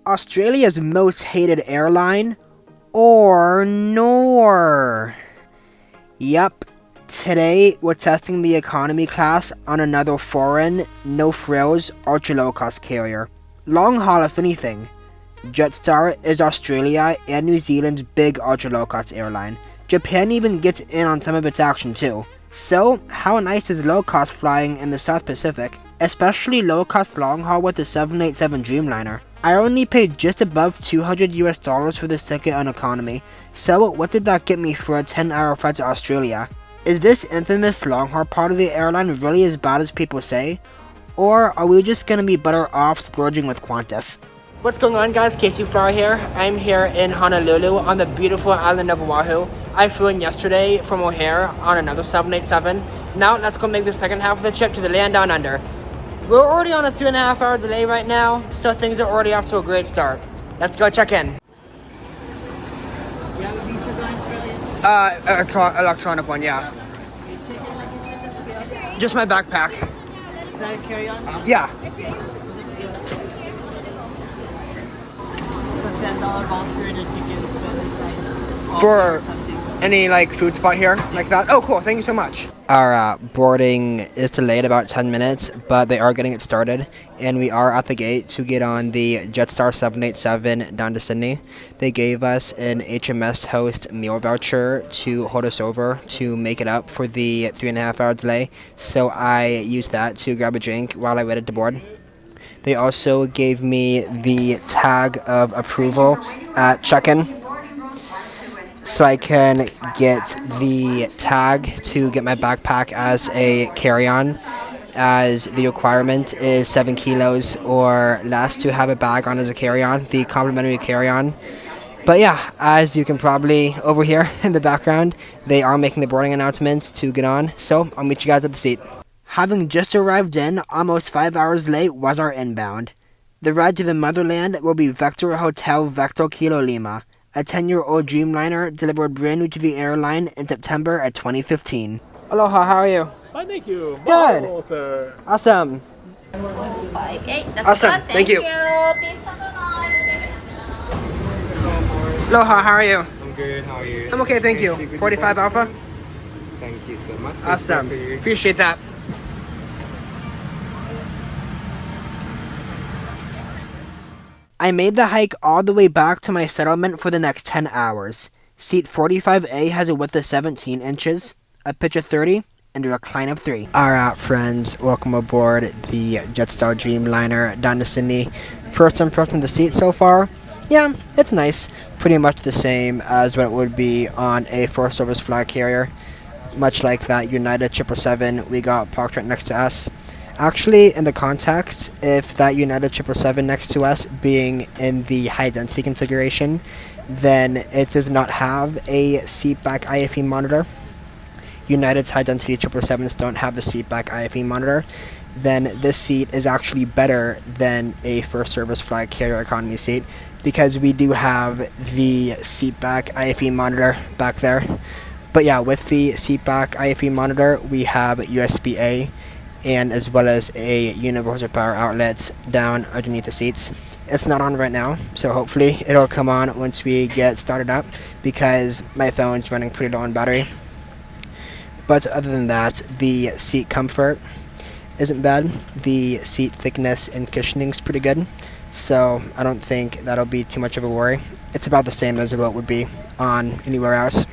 Australia's most hated airline, or nor. Yep, today we're testing the economy class on another foreign, no-frills, ultra-low-cost carrier. Long haul if anything. Jetstar is Australia and New Zealand's big ultra-low-cost airline. Japan even gets in on some of its action too. So, how nice is low-cost flying in the South Pacific, especially low-cost long-haul with the 787 Dreamliner? I only paid just above $200 for this ticket on economy, so what did that get me for a 10-hour flight to Australia? Is this infamous long-haul part of the airline really as bad as people say? Or are we just gonna be better off splurging with Qantas? What's going on, guys? Casey Flower here. I'm here in Honolulu on the beautiful island of Oahu. I flew in yesterday from O'Hare on another 787. Now let's go make the second half of the trip to the land down under. We're already on a 3.5 hour delay right now, so things are already off to a great start. Let's go check in. Do you have a visa to Australia? Electronic one, yeah. Just my backpack. Is that a carry-on? Yeah. So $10 voucher and a ticket to spend inside. For something. any food spot here like that? Oh, cool. Thank you so much. Our boarding is delayed about 10 minutes, but they are getting it started, and we are at the gate to get on the Jetstar 787 down to Sydney. They gave us an HMS host meal voucher to hold us over to make it up for the 3.5 hour delay, so I used that to grab a drink while I waited to board. They also gave me the tag of approval at check-in, so I can get the tag to get my backpack as a carry-on, as the requirement is 7 kilos or less to have a bag on as a carry-on, the complimentary carry-on. But yeah, as you can probably overhear in the background, they are making the boarding announcements to get on, so I'll meet you guys at the seat. Having just arrived in, almost 5 hours late, was our inbound. The ride to the motherland will be Vector Hotel Vector Kilo Lima, a 10-year-old Dreamliner delivered brand new to the airline in September of 2015. Aloha, how are you? Fine, thank you. Good. Mahalo, sir. Awesome. 58. That's Awesome. good. Thank you. Please come along. Aloha, how are you? I'm good. How are you? I'm okay, thank you. 45 Alpha? Thank you so much. Awesome. For you. Appreciate that. I made the hike all the way back to my settlement for the next 10 hours. Seat 45A has a width of 17 inches, a pitch of 30, and a recline of 3. Alright, friends, welcome aboard the Jetstar Dreamliner down to Sydney. First impression of the seat so far? Yeah, it's nice. Pretty much the same as what it would be on a first service flag carrier. Much like that United 777 we got parked right next to us. Actually, in the context, if that United 777 next to us being in the high density configuration, then it does not have a seatback IFE monitor. United's high density 777s don't have the seatback IFE monitor. Then this seat is actually better than a first service flag carrier economy seat, because we do have the seatback IFE monitor back there. But yeah, with the seatback IFE monitor, we have USB-A, and as well as a universal power outlets down underneath the seats. It's not on right now, so hopefully it'll come on once we get started up, because my phone's running pretty low on battery. But other than that, the seat comfort isn't bad. The seat thickness and cushioning's pretty good, so I don't think that'll be too much of a worry. It's about the same as what would be on anywhere else.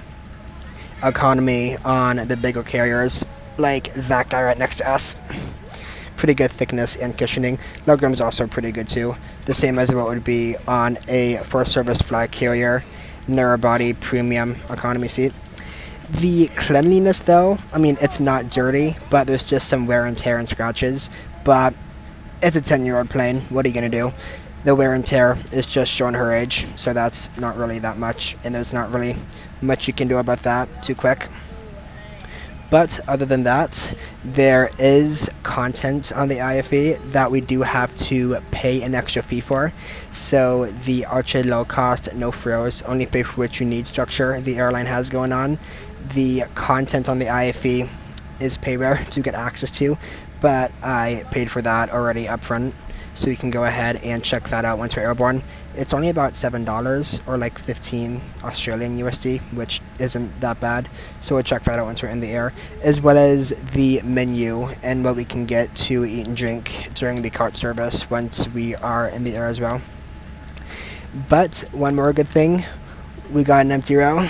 Economy on the bigger carriers, like that guy right next to us. Pretty good thickness and cushioning. Legroom's also pretty good too. The same as what would be on a first service flag carrier, narrow body premium economy seat. The cleanliness though, I mean, it's not dirty, but there's just some wear and tear and scratches. But it's a 10-year-old plane. What are you gonna do? The wear and tear is just showing her age, so that's not really that much, and there's not really much you can do about that too quick. But other than that, there is content on the IFE that we do have to pay an extra fee for. So the ultra low cost, no frills, only pay for what you need structure the airline has going on. The content on the IFE is payware to get access to, but I paid for that already upfront. so you can go ahead and check that out once you're airborne. It's only about $7 or like 15 Australian USD, which isn't that bad. So we'll check that out once we're in the air, as well as the menu and what we can get to eat and drink during the cart service once we are in the air as well. But one more good thing, we got an empty row,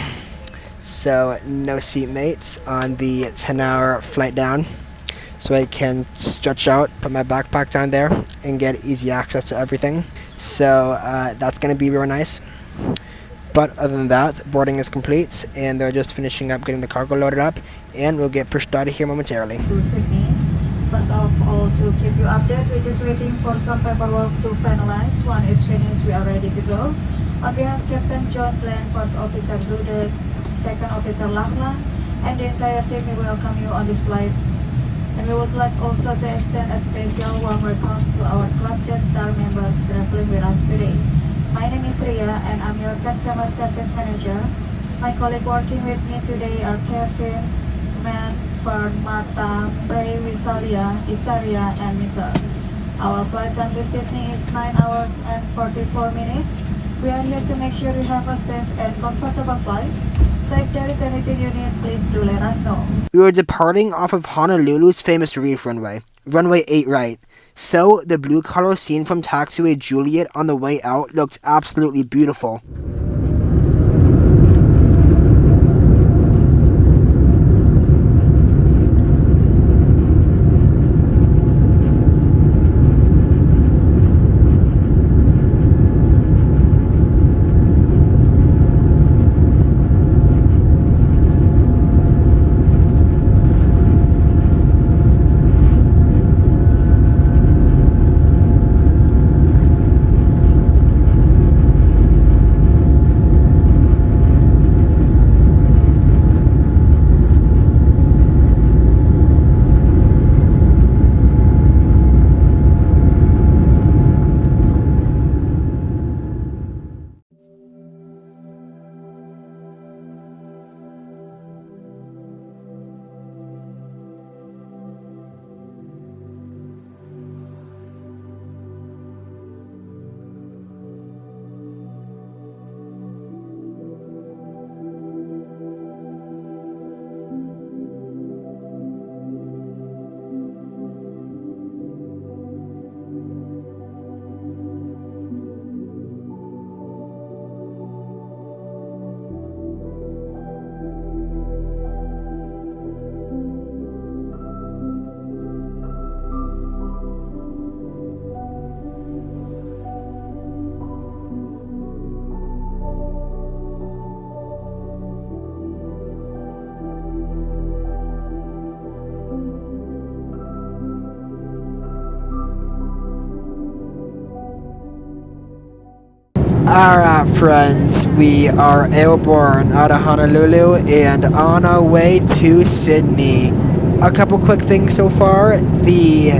so no seatmates on the 10-hour flight down. So I can stretch out, put my backpack down there, and get easy access to everything. So that's going to be real nice. But other than that, boarding is complete, and they're just finishing up getting the cargo loaded up, and we'll get pushed out of here momentarily. To Sydney. First of all, to keep you updated, we're just waiting for some paperwork to finalize. When it's finished, we are ready to go. On behalf of Captain John Glenn, First Officer Rudek, Second Officer Lachlan, and the entire team, we welcome you on this flight. And we would like also to extend a special warm welcome to our Club Jetstar members traveling with us today. My name is Ria, and I'm your Customer Service Manager. My colleagues working with me today are Kevin, Matt, Fern, Martha, Bray, Visalia, Isaria, and Mr. Our flight time to Sydney is 9 hours and 44 minutes. We are here to make sure you have a safe and comfortable flight. So if there is anything you need, please do let us know. We were departing off of Honolulu's famous reef runway, runway 8 right. So the blue color scene from Taxiway Juliet on the way out looked absolutely beautiful. Alright friends, we are airborne out of Honolulu and on our way to Sydney. A couple quick things so far. The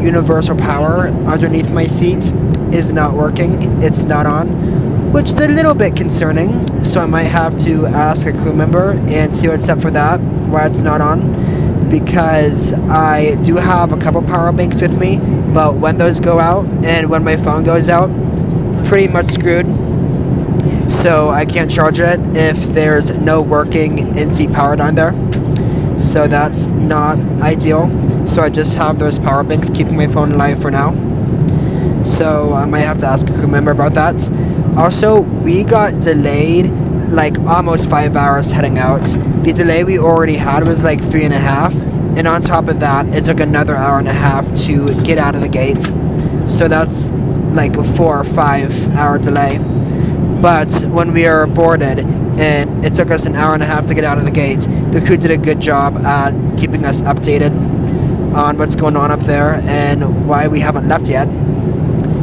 universal power underneath my seat is not working. It's not on, which is a little bit concerning. So I might have to ask a crew member and see what's up for that, why it's not on. Because I do have a couple power banks with me, but when those go out and when my phone goes out, pretty much screwed, so I can't charge it if there's no working in-seat power down there, so that's not ideal. So I just have those power banks keeping my phone alive for now, so I might have to ask a crew member about that. Also, we got delayed like almost 5 hours heading out. The delay we already had was like 3.5, and on top of that it took another hour and a half to get out of the gate, so that's like a 4 or 5 hour delay. But when we are boarded and it took us an hour and a half to get out of the gate, the crew did a good job at keeping us updated on what's going on up there and why we haven't left yet.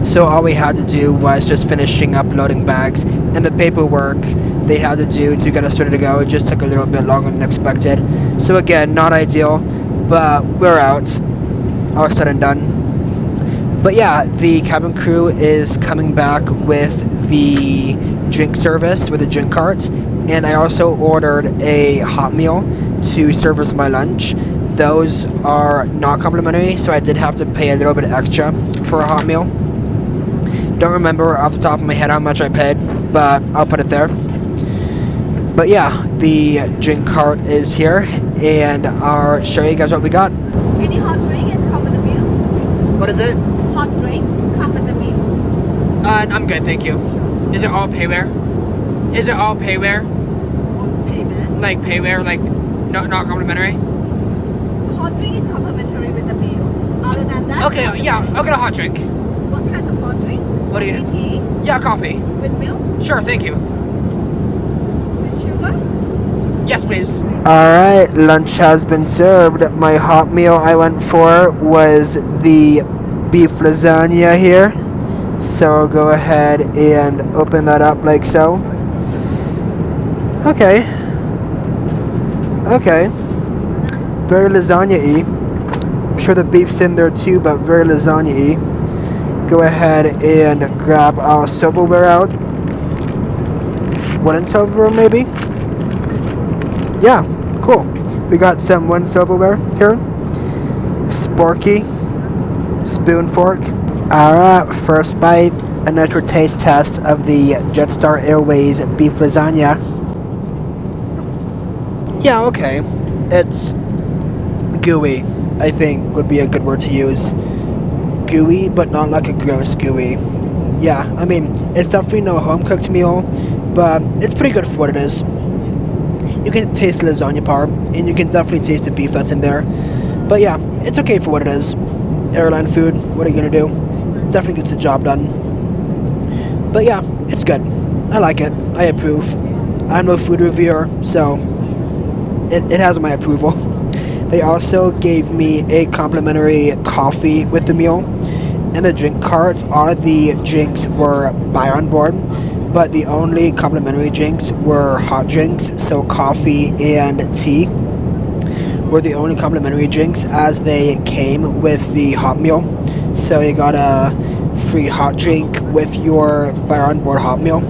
So all we had to do was just finishing up loading bags, and the paperwork they had to do to get us ready to go just took a little bit longer than expected. So again, not ideal, but we're out, all said and done. But yeah, the cabin crew is coming back with the drink service, with the drink cart, and I also ordered a hot meal to serve as my lunch. Those are not complimentary, so I did have to pay a little bit extra for a hot meal. Don't remember off the top of my head how much I paid, but I'll put it there. But yeah, the drink cart is here, and I'll show you guys what we got. Any hot drink is come with the meal. What is it? Hot drinks come with the meals. I'm good, thank you. Is it all payware? Is it all payware? Payment. Like payware, like not complimentary? Hot drink is complimentary with the meal. Other than that. Okay, yeah, I'll get a hot drink. What kinds of hot drink? What do you? Coffee, tea Yeah, coffee. with milk. Sure, thank you. With sugar. Yes, please. Alright, lunch has been served. My hot meal I went for was the beef lasagna here. So I'll go ahead and open that up like so. Okay. Okay. Very lasagna-y. I'm sure the beef's in there too, but very lasagna-y. Go ahead and grab our silverware out. Wooden silverware maybe? Yeah, cool. We got some wooden silverware here. Sporky. Spoon, fork. Alright, first bite. A natural taste test of the Jetstar Airways beef lasagna. Yeah, okay. It's gooey, I think would be a good word to use. Gooey, but not like a gross gooey. Yeah, I mean, it's definitely no home-cooked meal, but it's pretty good for what it is. You can taste the lasagna part, and you can definitely taste the beef that's in there. But yeah, it's okay for what it is. Airline food, what are you gonna do? Definitely gets the job done. But yeah, it's good. I like it. I approve. I'm no food reviewer, so it has my approval. They also gave me a complimentary coffee with the meal. And the drink carts, all of the drinks were buy on board, but the only complimentary drinks were hot drinks, so coffee and tea were the only complimentary drinks as they came with the hot meal. So you got a free hot drink with your buy on board hot meal.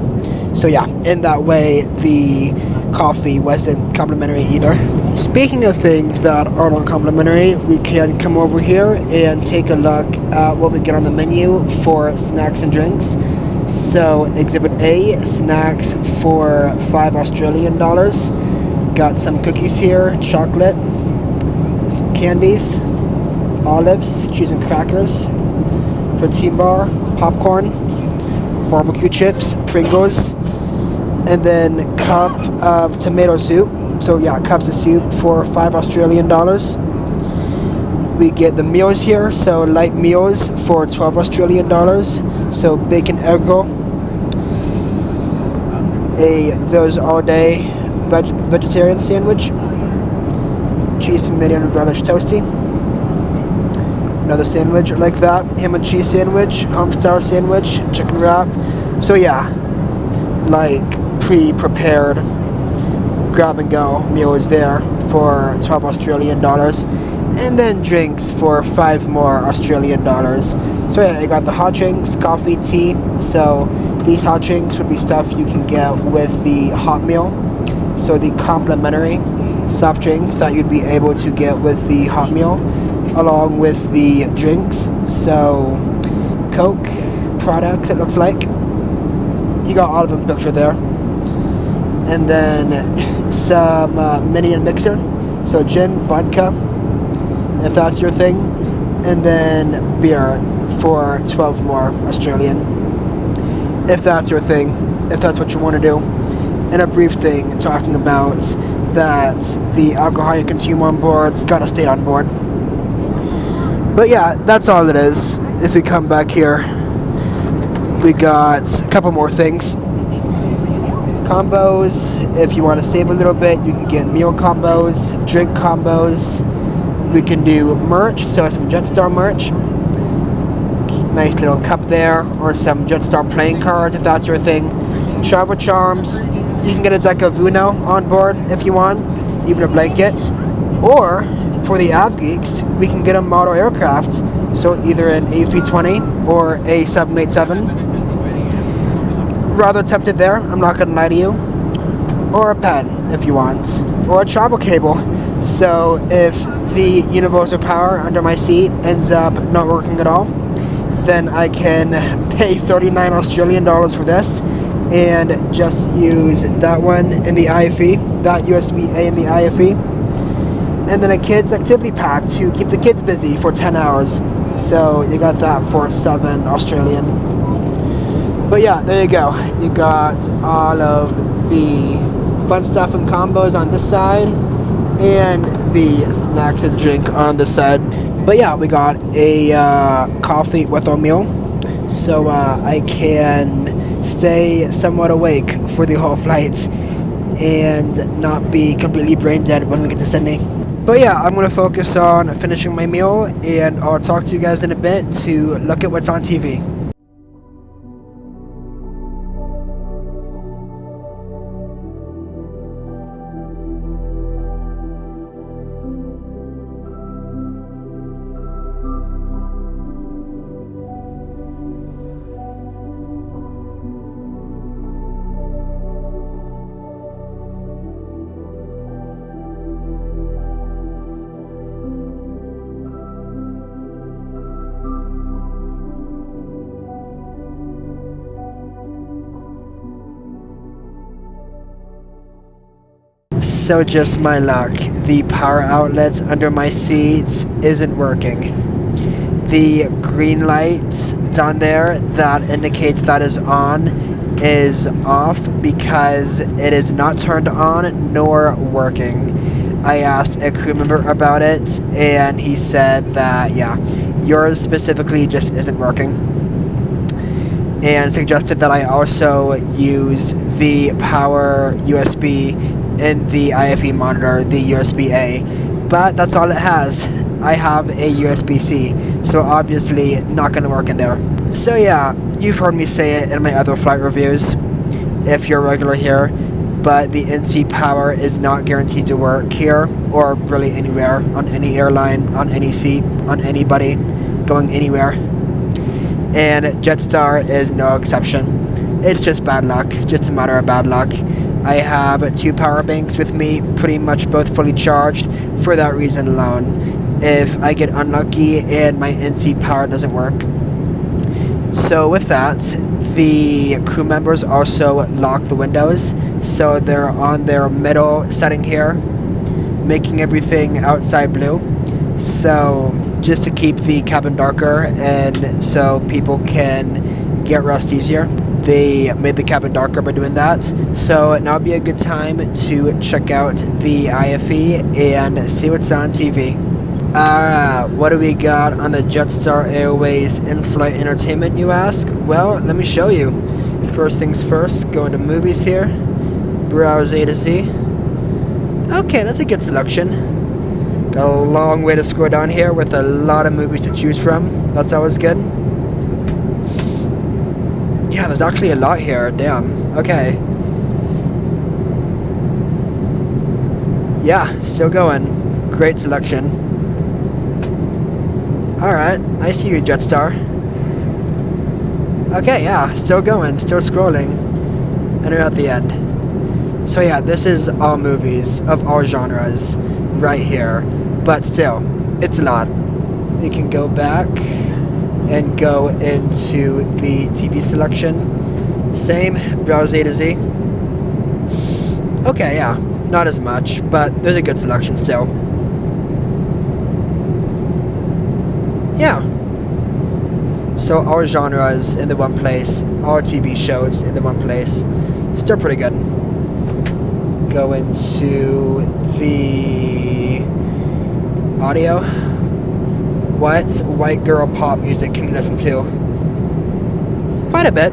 So yeah, in that way the coffee wasn't complimentary either. Speaking of things that are not complimentary, we can come over here and take a look at what we get on the menu for snacks and drinks. So Exhibit A, snacks for $5 Australian. Got some cookies here, chocolate, some candies, olives, cheese and crackers, protein bar, popcorn, barbecue chips, Pringles, and then cup of tomato soup. So yeah, cups of soup for $5 Australian. We get the meals here, so light meals for $12 Australian. So bacon egg roll, a those all day vegetarian sandwich, cheese and medium relish toasty, another sandwich like that, ham and cheese sandwich, home style sandwich, chicken wrap. So yeah, like pre-prepared grab and go meals there for $12 Australian, and then drinks for $5 more Australian. So yeah, I got the hot drinks, coffee, tea. So these hot drinks would be stuff you can get with the hot meal. So the complimentary soft drinks that you'd be able to get with the hot meal, along with the drinks. So Coke products, it looks like. You got all of them pictured there. And then some mini and mixer. So gin, vodka, if that's your thing. And then beer for 12 more Australian, if that's your thing, if that's what you want to do. And a brief thing talking about that the alcohol you consume on board's gotta stay on board. But yeah, that's all it is. If we come back here, we got a couple more things. Combos, if you want to save a little bit, you can get meal combos, drink combos. We can do merch, so some Jetstar merch. Nice little cup there, or some Jetstar playing cards if that's your thing. Travel charms, you can get a deck of Uno on board if you want, even a blanket. Or, for the Av Geeks, we can get a model aircraft, so either an A320 or a 787. Rather tempted there, I'm not gonna lie to you. Or a pen if you want, or a travel cable. So if the universal power under my seat ends up not working at all, then I can pay 39 Australian dollars for this and just use that one in the IFE, that USB-A in the IFE, and then a kids activity pack to keep the kids busy for 10 hours. So you got that for 7 Australian. But yeah, there you go. You got all of the fun stuff and combos on this side and the snacks and drink on this side. But yeah, we got a coffee with our meal, so I can stay somewhat awake for the whole flight and not be completely brain dead when we get to Sydney. But yeah, I'm going to focus on finishing my meal, and I'll talk to you guys in a bit to look at what's on TV. So just my luck, the power outlets under my seats isn't working. The green light down there that indicates that is on is off because it is not turned on nor working. I asked a crew member about it and he said that yeah, yours specifically just isn't working, and suggested that I also use the power USB in the IFE monitor, the USB-A, but that's all it has. I have a USB-C, so obviously not going to work in there. So yeah, you've heard me say it in my other flight reviews, if you're regular here, but the in-seat power is not guaranteed to work here, or really anywhere, on any airline, on any seat, on anybody, going anywhere. And Jetstar is no exception. It's just bad luck, just a matter of bad luck. I have 2 power banks with me, pretty much both fully charged, for that reason alone. If I get unlucky and my in-seat power doesn't work. So with that, the crew members also lock the windows, so they're on their middle setting here, making everything outside blue. So just to keep the cabin darker and so people can get rest easier. They made the cabin darker by doing that, so now would be a good time to check out the IFE and see what's on TV. Alright, what do we got on the Jetstar Airways in-flight entertainment, you ask? Well, let me show you. First things first, go into movies here, browse A to Z. Okay, that's a good selection. Got a long way to scroll down here with a lot of movies to choose from. That's always good. Yeah, there's actually a lot here. Damn. Okay. Yeah, still going. Great selection. Alright, I see you, Jetstar. Okay, yeah, still going, still scrolling. And we're at the end. So yeah, this is all movies of all genres right here. But still, it's a lot. You can go back and go into the TV selection. Same, browse A to Z. Okay, yeah, not as much, but there's a good selection still. Yeah. So all genres in the one place, all TV shows in the one place. Still pretty good. Go into the audio. What white girl pop music can you listen to? Quite a bit.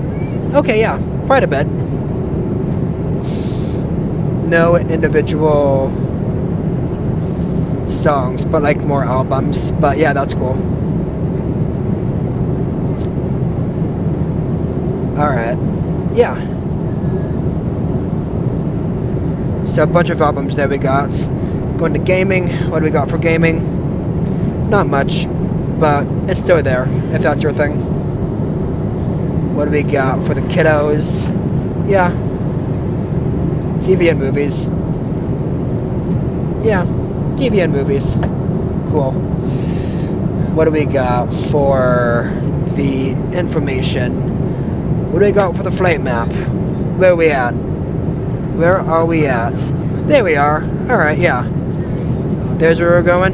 Okay, yeah, quite a bit. No individual songs, but like more albums. But yeah, that's cool. Alright, yeah. So a bunch of albums there we got. Going to gaming, what do we got for gaming? Not much, but it's still there, if that's your thing. What do we got for the kiddos? Yeah. TV and movies. Yeah, TV and movies. Cool. What do we got for the information. What do we got for the flight map? Where are we at? Where are we at? There we are. Alright, yeah. There's where we're going.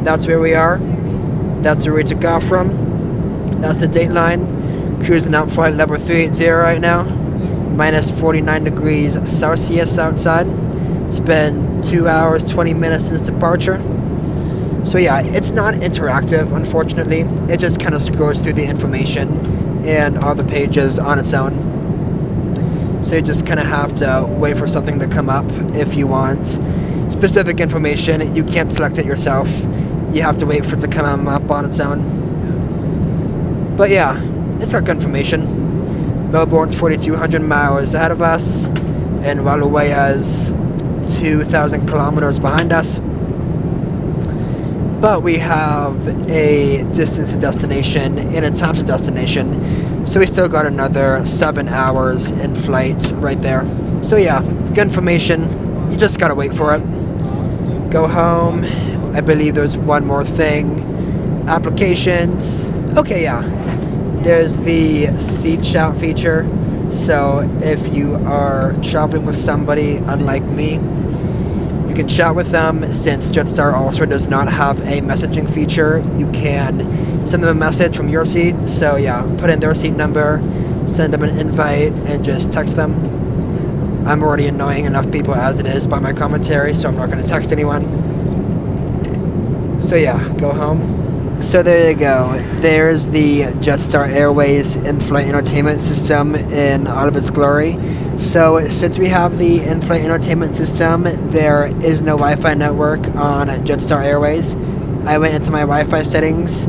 That's where we are. That's where we took off from. That's the date line. Cruising out flight level 380 right now. Minus 49 degrees Celsius outside. It's been 2 hours, 20 minutes since departure. So yeah, it's not interactive, unfortunately. It just kind of scrolls through the information and all the pages on its own. So you just kind of have to wait for something to come up if you want specific information. You can't select it yourself. You have to wait for it to come up on its own. But yeah, it's got good information. Melbourne's 4,200 miles ahead of us, and Waluwea's 2,000 kilometers behind us. But we have a distance to destination and a time to destination, so we still got another 7 hours in flight right there. So yeah, good information. You just gotta wait for it. Go home. I believe there's one more thing. Applications. Okay, yeah. There's the seat shout feature. So if you are traveling with somebody unlike me, you can chat with them. Since Jetstar also does not have a messaging feature, you can send them a message from your seat. So yeah, put in their seat number, send them an invite, and just text them. I'm already annoying enough people as it is by my commentary, so I'm not going to text anyone. So yeah, go home. So there you go. There's the Jetstar Airways in-flight entertainment system in all of its glory. So since we have the in-flight entertainment system, there is no Wi-Fi network on Jetstar Airways. I went into my Wi-Fi settings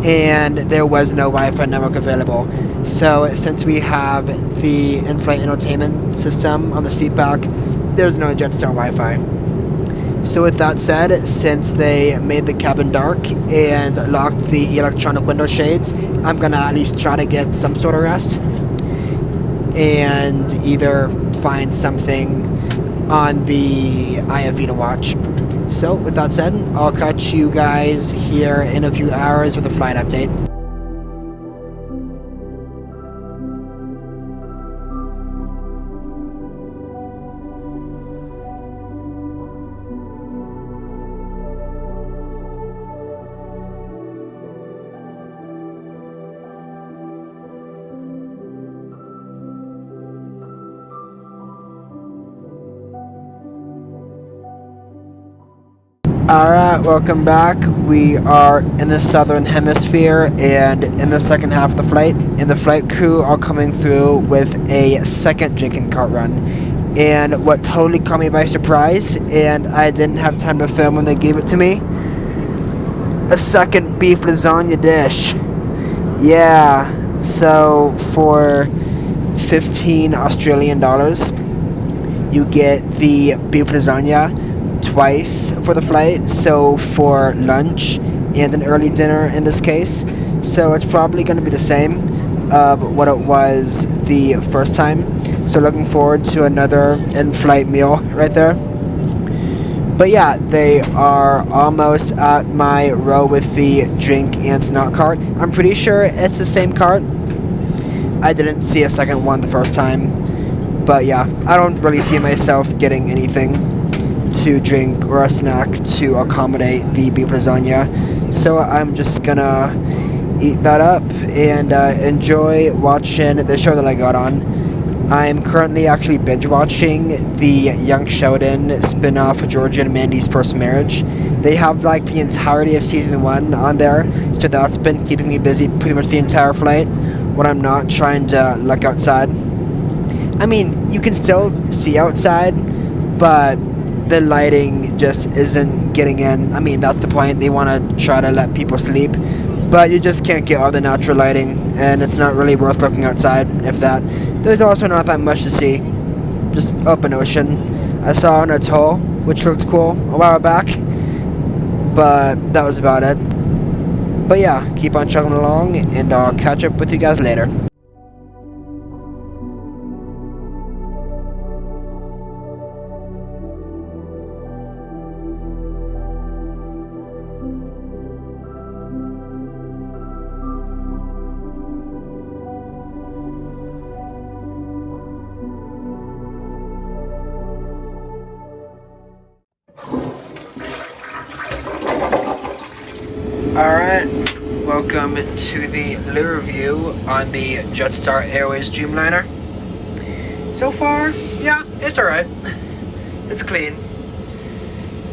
and there was no Wi-Fi network available. So since we have the in-flight entertainment system on the seat back, there's no Jetstar Wi-Fi. So with that said, since they made the cabin dark and locked the electronic window shades, I'm gonna at least try to get some sort of rest and either find something on the IFE to watch. So with that said, I'll catch you guys here in a few hours with a flight update. Alright, welcome back. We are in the southern hemisphere and in the second half of the flight. And the flight crew are coming through with a second drinking cart run. And what totally caught me by surprise, and I didn't have time to film when they gave it to me, a second beef lasagna dish. Yeah, so for 15 Australian dollars, you get the beef lasagna twice for the flight, so for lunch and an early dinner in this case. So it's probably going to be the same of what it was the first time. So looking forward to another in-flight meal right there. But yeah, they are almost at my row with the drink and snack cart. I'm pretty sure it's the same cart. I didn't see a second one the first time. But yeah, I don't really see myself getting anything to drink or a snack to accommodate the beef lasagna. So I'm just gonna eat that up and enjoy watching the show that I got on. I'm currently actually binge watching the Young Sheldon spin-off of Georgia and Mandy's First Marriage. They have like the entirety of season 1 on there, so that's been keeping me busy pretty much the entire flight when I'm not trying to look outside. I mean, you can still see outside, but the lighting just isn't getting in. I mean, that's the point. They want to try to let people sleep, but you just can't get all the natural lighting, and it's not really worth looking outside, if that. There's also not that much to see. Just open ocean. I saw an atoll, which looked cool a while back, but that was about it. But yeah, keep on chugging along, and I'll catch up with you guys later. Alright, welcome to the little review on the Jetstar Airways Dreamliner. So far, yeah, it's alright. It's clean.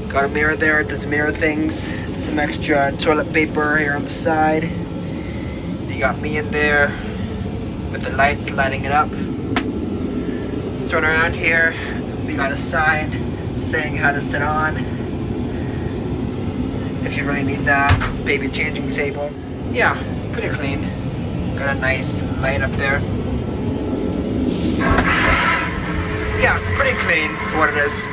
Got a mirror there, it does mirror things. Some extra toilet paper here on the side. You got me in there with the lights lighting it up. Turn around here, we got a sign saying how to sit on. If you really need that, baby changing table. Yeah, pretty clean. Got a nice light up there. Yeah, pretty clean for what it is.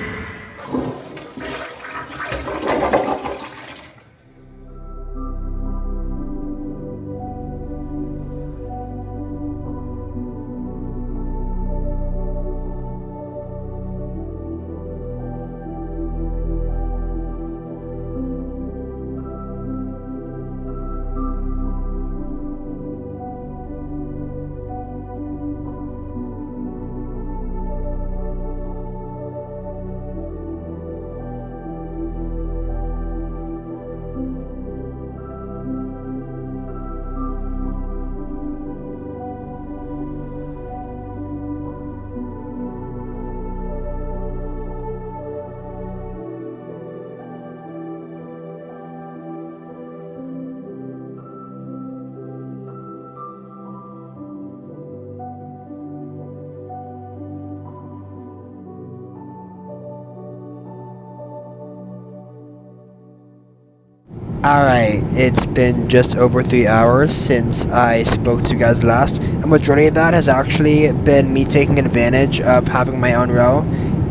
Alright, it's been just over 3 hours since I spoke to you guys last. A majority of that has actually been me taking advantage of having my own row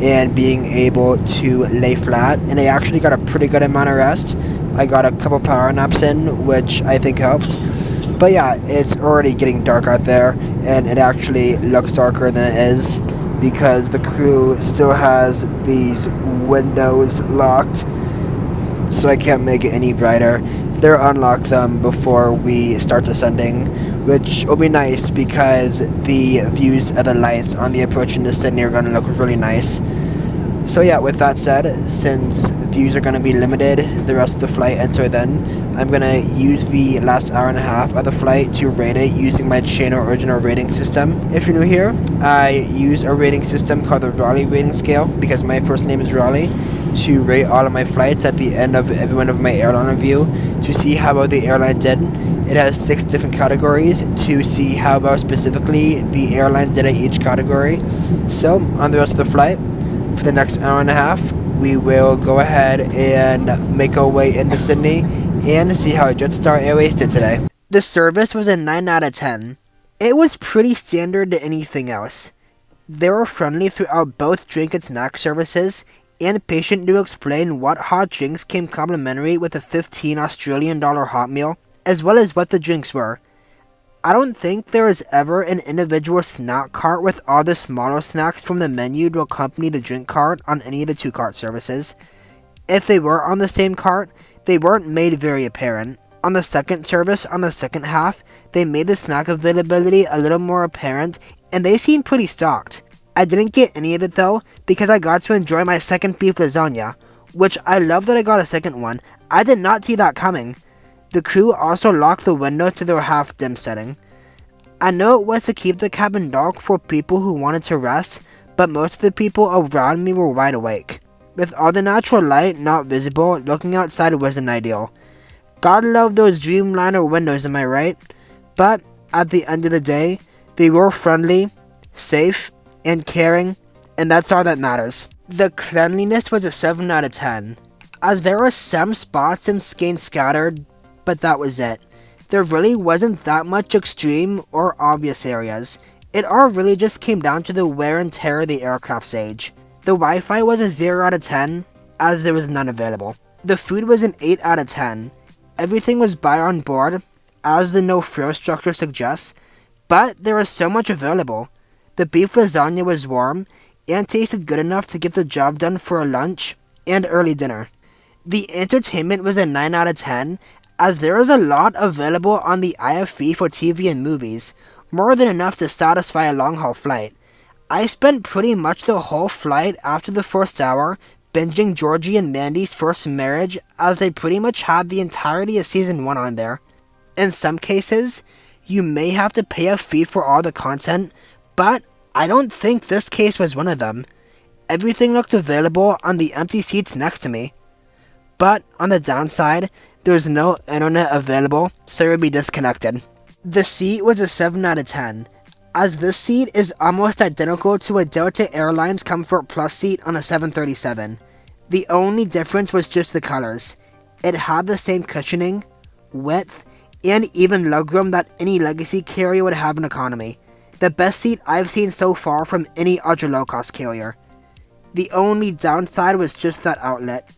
and being able to lay flat. And I actually got a pretty good amount of rest. I got a couple power naps in, which I think helped. But yeah, it's already getting dark out there, and it actually looks darker than it is because the crew still has these windows locked. So I can't make it any brighter. They'll unlock them before we start descending, which will be nice because the views of the lights on the approach into Sydney are going to look really nice. So yeah, with that said, since views are going to be limited the rest of the flight until then, I'm going to use the last hour and a half of the flight to rate it using my channel original rating system. If you're new here, I use a rating system called the Raleigh rating scale because my first name is Raleigh, to rate all of my flights at the end of every one of my airline review to see how well the airline did. It has 6 different categories to see how well specifically the airline did at each category. So on the rest of the flight, for the next hour and a half, we will go ahead and make our way into Sydney and see how Jetstar Airways did today. The service was a 9 out of 10. It was pretty standard to anything else. They were friendly throughout both drink and snack services, and patient to explain what hot drinks came complimentary with a $15 Australian hot meal, as well as what the drinks were. I don't think there is ever an individual snack cart with all the smaller snacks from the menu to accompany the drink cart on any of the 2 cart services. If they were on the same cart, they weren't made very apparent. On the second service, on the second half, they made the snack availability a little more apparent, and they seemed pretty stocked. I didn't get any of it though, because I got to enjoy my second beef lasagna, which I love that I got a second one. I did not see that coming. The crew also locked the window to their half dim setting. I know it was to keep the cabin dark for people who wanted to rest, but most of the people around me were wide awake. With all the natural light not visible, looking outside wasn't ideal. God love those Dreamliner windows, am I right? But at the end of the day, they were friendly, safe, and caring, and that's all that matters. The cleanliness was a 7 out of 10, as there were some spots and stains scattered, but that was it. There really wasn't that much extreme or obvious areas. It all really just came down to the wear and tear of the aircraft's age. The Wi-Fi was a 0 out of 10, as there was none available. The food was an 8 out of 10. Everything was buy on board, as the no-frill structure suggests, but there was so much available. The beef lasagna was warm and tasted good enough to get the job done for a lunch and early dinner. The entertainment was a 9 out of 10, as there was a lot available on the IFE for TV and movies, more than enough to satisfy a long-haul flight. I spent pretty much the whole flight after the first hour binging Georgie and Mandy's first marriage, as they pretty much had the entirety of season 1 on there. In some cases, you may have to pay a fee for all the content, but I don't think this case was one of them. Everything looked available on the empty seats next to me. But on the downside, there was no internet available, so it would be disconnected. The seat was a 7 out of 10, as this seat is almost identical to a Delta Airlines Comfort Plus seat on a 737. The only difference was just the colors. It had the same cushioning, width, and even legroom that any legacy carrier would have in economy. The best seat I've seen so far from any ultra low-cost carrier. The only downside was just that outlet.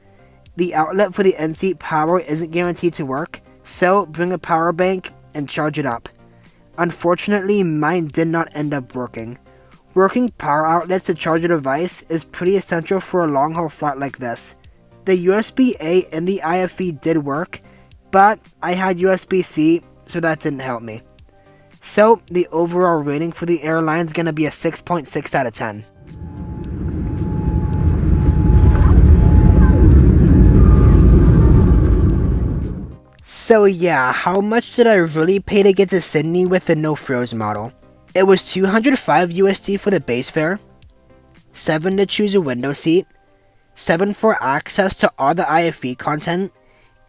The outlet for the in-seat power isn't guaranteed to work, so bring a power bank and charge it up. Unfortunately, mine did not end up working. Working power outlets to charge a device is pretty essential for a long-haul flight like this. The USB-A and the IFE did work, but I had USB-C, so that didn't help me. So, the overall rating for the airline is going to be a 6.6 out of 10. So yeah, how much did I really pay to get to Sydney with the no frills model? It was $205 USD for the base fare, $7 to choose a window seat, $7 for access to all the IFE content,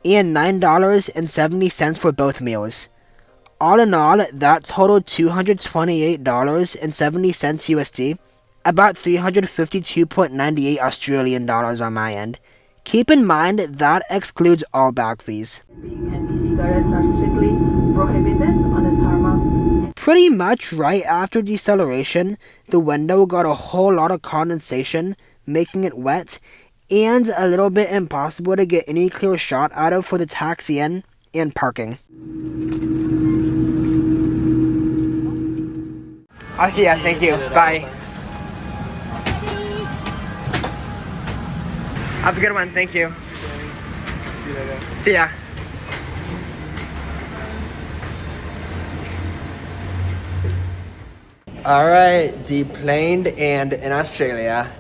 and $9.70 for both meals. All in all, that totaled $228.70 USD, about 352.98 Australian dollars on my end. Keep in mind that excludes all bag fees. And cigarettes are strictly prohibited on the tarmac. Pretty much right after deceleration, the window got a whole lot of condensation, making it wet, and a little bit impossible to get any clear shot out of for the taxi-in and parking. I'll see ya, thank you, bye. Have a good one, thank you. See you later. See ya. Alright, deplaned and in Australia.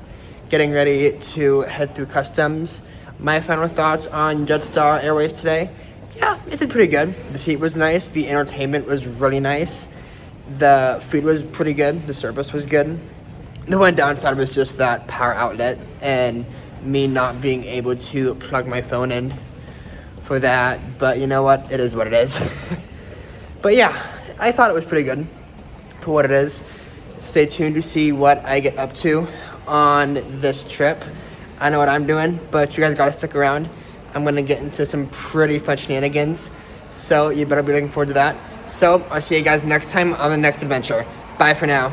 Getting ready to head through customs. My final thoughts on Jetstar Airways today. Yeah, it did pretty good. The seat was nice, the entertainment was really nice. The food was pretty good, the service was good. The one downside was just that power outlet and me not being able to plug my phone in for that, but you know what, it is what it is. But yeah, I thought it was pretty good for what it is. Stay tuned to see what I get up to on this trip. I know what I'm doing, but you guys gotta stick around. I'm gonna get into some pretty fun shenanigans, so you better be looking forward to that. So I'll see you guys next time on the next adventure. Bye for now.